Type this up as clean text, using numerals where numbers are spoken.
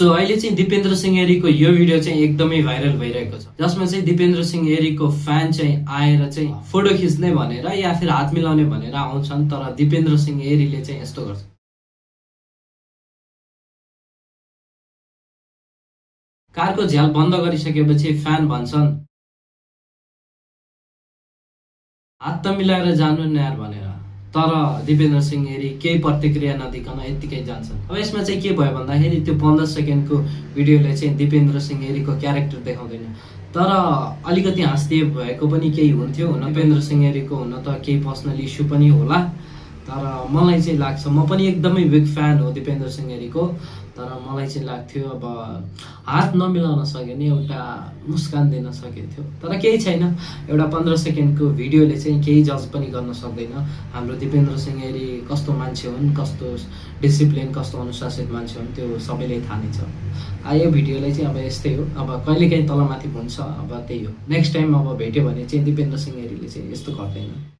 So अहिले चाहिँ दिपेन्द्र सिंह एरीको यो भिडियो चाहिँ एकदमै भाइरल भइरहेको छ, जसमा चाहिँ दिपेन्द्र सिंह एरीको फ्यान चाहिँ आएर चाहिँ फोटो खिच्ने भनेर या फिर हात मिलाउने भनेर आउँछन्, तर दिपेन्द्र सिंह एरीले चाहिँ यस्तो गर्छ। कारको झ्याल बन्द गरिसकेपछि फ्यान भन्छन् हात त मिलाएर जानु न यार भनेर, तर दिपेन्द्र सिंह एरी केही प्रतिक्रिया नदिकन यत्तिकै जान्छन्। अब यसमा चाहिँ के भयो भन्दाखेरि त्यो 15 सेकेन्डको भिडियोले चाहिँ दिपेन्द्र सिंह एरीको क्यारेक्टर देखाउँदैन, तर अलिकति हाँस्दिए भएको पनि केही हुन्थ्यो। दिपेन्द्र सिंह एरीको हुन त केही पर्सनल इस्यु पनि होला, तर मलाई चाहिँ लाग्छ, म पनि एकदमै बिग फ्यान हो दिपेन्द्र सिंह एरीको, तर मलाई चाहिँ लाग्थ्यो अब हात नमिलाउन सक्यो नि एउटा मुस्कान दिन सकेथ्यो। तर केही छैन, एउटा 15 सेकेन्डको भिडियोले चाहिँ केही जज पनि गर्न सक्दैन। हाम्रो दिपेन्द्र सिंह एरी कस्तो मान्छे हुन्, कस्तो डिसिप्लिन, कस्तो अनुशासित मान्छे हुन्, त्यो सबैले थाहा नै छ। यो भिडियोलाई चाहिँ अब यस्तै हो, अब कहिलेकाहीँ तलमाथि हुन्छ, अब त्यही हो। नेक्स्ट टाइम अब भेट्यो भने चाहिँ दिपेन्द्र सिंह एरीले चाहिँ यस्तो गर्दैन।